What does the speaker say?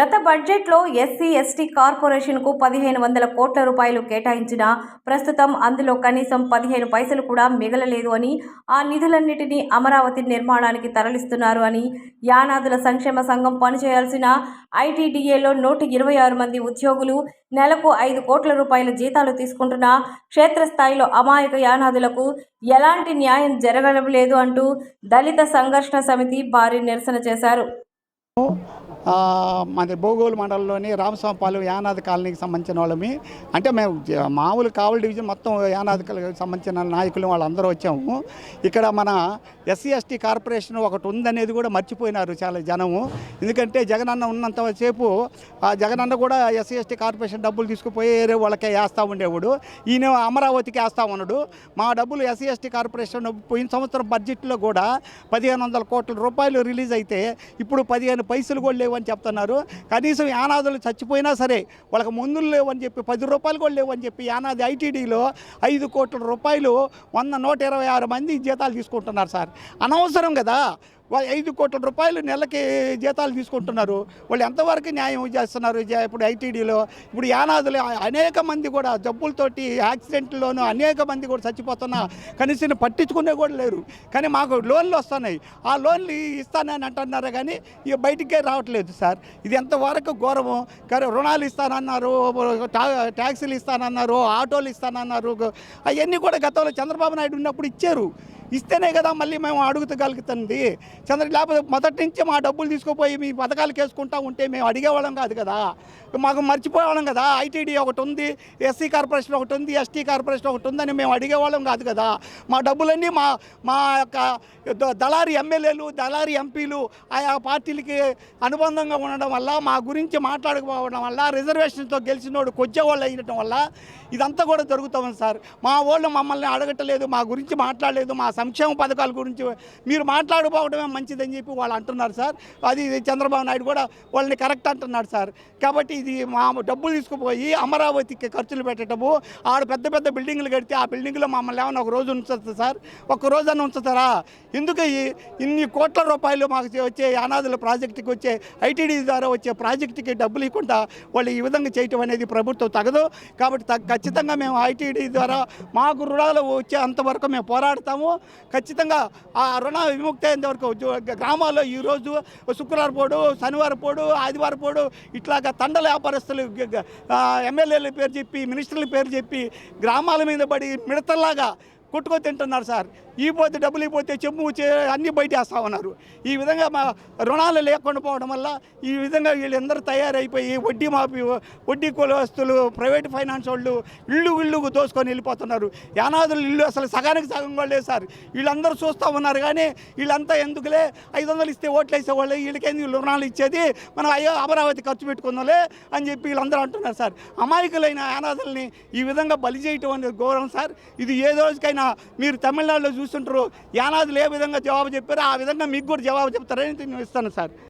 గత బడ్జెట్లో SC ST కార్పొరేషన్కు 1500 కోట్ల రూపాయలు కేటాయించినా ప్రస్తుతం అందులో కనీసం 15 పైసలు కూడా మిగలలేదు అని, ఆ నిధులన్నిటినీ అమరావతి నిర్మాణానికి తరలిస్తున్నారు అని యానాదుల సంక్షేమ సంఘం పనిచేయాల్సిన ఐటీడీఏలో 126 మంది ఉద్యోగులు నెలకు 5 కోట్ల రూపాయల జీతాలు తీసుకుంటున్న క్షేత్రస్థాయిలో అమాయక యానాదులకు ఎలాంటి న్యాయం జరగడం లేదు అంటూ దళిత సంఘర్షణ సమితి భారీ నిరసన చేశారు. మన బోగోలు మండలంలోని రామస్వామిపాలెం యానాది కాలనీకి సంబంధించిన వాళ్ళమి. అంటే మేము మామూలు కావలి డివిజన్ మొత్తం యానాది సంబంధించిన నాయకులు వాళ్ళందరూ వచ్చాము. ఇక్కడ మన ఎస్సీ ఎస్టీ కార్పొరేషన్ ఒకటి ఉందనేది కూడా మర్చిపోయినారు చాలా జనము. ఎందుకంటే జగనన్న ఉన్నంతసేపు ఆ జగనన్న కూడా ఎస్సీ ఎస్టీ కార్పొరేషన్ డబ్బులు తీసుకుపోయి వేరే వాళ్ళకే వేస్తూ ఉండేవాడు. ఈయన అమరావతికి వేస్తూ ఉన్నాడు. మా డబ్బులు ఎస్సీ ఎస్టీ కార్పొరేషన్ పోయిన సంవత్సరం బడ్జెట్లో కూడా 1500 కోట్ల రూపాయలు రిలీజ్ అయితే ఇప్పుడు 15 పైసలు కూడా లేవు అని చెప్తున్నారు. కనీసం యానాదులు చచ్చిపోయినా సరే వాళ్ళకి మందులు లేవని చెప్పి 10 రూపాయలు కూడా లేవని చెప్పి యానాది ఐటీడీలో 5 కోట్ల రూపాయలు 126 మంది జీతాలు తీసుకుంటున్నారు సార్. అనవసరం కదా. 5 కోట్ల రూపాయలు నెలకి జీతాలు తీసుకుంటున్నారు. వాళ్ళు ఎంతవరకు న్యాయం చేస్తున్నారు? ఇప్పుడు ఐటీడీలో ఇప్పుడు యానాదులు అనేక మంది కూడా జబ్బులతోటి యాక్సిడెంట్లోనూ అనేక మంది కూడా చచ్చిపోతున్నా కనీసం పట్టించుకునే కూడా లేరు. కానీ మాకు లోన్లు వస్తున్నాయి. ఆ లోన్లు ఇస్తానని అంటున్నారు కానీ ఇక బయటికే రావట్లేదు సార్. ఇది ఎంతవరకు ఘోరము. కానీ రుణాలు ఇస్తానన్నారు, ట్యాక్సీలు ఇస్తానన్నారు, ఆటోలు ఇస్తానన్నారు. అవన్నీ కూడా గతంలో చంద్రబాబు నాయుడు ఉన్నప్పుడు ఇచ్చారు. ఇస్తేనే కదా మళ్ళీ మేము అడుగుతగలుగుతుంది. లేకపోతే మొదటి నుంచి మా డబ్బులు తీసుకుపోయి మీ పథకాలు వేసుకుంటా ఉంటే మేము అడిగేవాళ్ళం కాదు కదా. మాకు మర్చిపోయేవాళ్ళం కదా. ఐటీడీ ఒకటి ఉంది, ఎస్సీ కార్పొరేషన్ ఒకటి ఉంది, ఎస్టీ కార్పొరేషన్ ఒకటి ఉందని మేము అడిగేవాళ్ళం కాదు కదా. మా డబ్బులన్నీ మా యొక్క దళారీ ఎమ్మెల్యేలు, దళారీ ఎంపీలు ఆయా పార్టీలకి అనుబంధంగా ఉండడం వల్ల, మా గురించి మాట్లాడకపోవడం వల్ల, రిజర్వేషన్తో గెలిచినోడు కొచ్చేవాళ్ళు అయినటం వల్ల ఇదంతా కూడా జరుగుతుంది సార్. మా వాళ్ళు మమ్మల్ని అడగట్లేదు, మా గురించి మాట్లాడలేదు, మా సంక్షేమ పథకాల గురించి మీరు మాట్లాడుకోవడమే మంచిదని చెప్పి వాళ్ళు అంటున్నారు సార్. అది చంద్రబాబు నాయుడు కూడా వాళ్ళని కరెక్ట్ అంటున్నాడు సార్. కాబట్టి ఇది మా డబ్బులు తీసుకుపోయి అమరావతికి ఖర్చులు పెట్టడము, ఆడ పెద్ద పెద్ద బిల్డింగ్లు కడితే ఆ బిల్డింగ్లో మమ్మల్ని ఏమైనా ఒక రోజు ఉంచుతుంది సార్? ఒక్క రోజన్నా ఉంచుతారా? ఎందుకు ఇన్ని కోట్ల రూపాయలు మాకు వచ్చే యానాదుల ప్రాజెక్టుకి వచ్చే ఐటీడీ ద్వారా వచ్చే ప్రాజెక్టుకి డబ్బులు ఇవ్వకుండా వాళ్ళు ఈ విధంగా చేయటం అనేది ప్రభుత్వం తగదు. కాబట్టి ఖచ్చితంగా మేము ఐటీడీ ద్వారా మాకు రుణాలు వచ్చే అంతవరకు మేము పోరాడతాము. ఖచ్చితంగా ఆ రుణ విముక్తి అయ్యేంత వరకు గ్రామాల్లో ఈరోజు శుక్రవారం పోడు, శనివారం పోడు, ఆదివారం పోడు ఇట్లాగా తండల వ్యాపారస్తులు ఎమ్మెల్యేల పేరు చెప్పి, మినిస్టర్ల పేరు చెప్పి గ్రామాల మీద పడి మిడతల్లాగా కొట్టుకొని తింటున్నారు సార్. ఈ పోతే డబ్బులు ఇపోతే చెమ్ము అన్నీ బయట వేస్తూ ఉన్నారు. ఈ విధంగా మా రుణాలు లేకుండా పోవడం వల్ల ఈ విధంగా వీళ్ళందరూ తయారైపోయి వడ్డీ మాఫీ, వడ్డీ కులస్తులు, ప్రైవేట్ ఫైనాన్స్ వాళ్ళు ఇళ్ళు దోసుకొని వెళ్ళిపోతున్నారు. యానాదులు ఇల్లు అసలు సగానికి సగం కూడా లేదు సార్. వీళ్ళందరూ చూస్తూ ఉన్నారు కానీ వీళ్ళంతా ఎందుకులే 500 ఇస్తే ఓట్లు వేసేవాళ్ళు, వీళ్ళకేంది రుణాలు ఇచ్చేది, మనం అయ్యో అమరావతి ఖర్చు పెట్టుకుందాంలే అని చెప్పి వీళ్ళందరూ అంటున్నారు సార్. అమాయకులైన యానాదుల్ని ఈ విధంగా బలి చేయటం అనేది ఘోరం సార్. ఇది ఏ రోజుకైనా మీరు తమిళనాడులో చూస్తుంటారు, యానాదులు ఏ విధంగా జవాబు చెప్పారో ఆ విధంగా మీకు కూడా జవాబు చెప్తారని నేను ఇస్తాను సార్.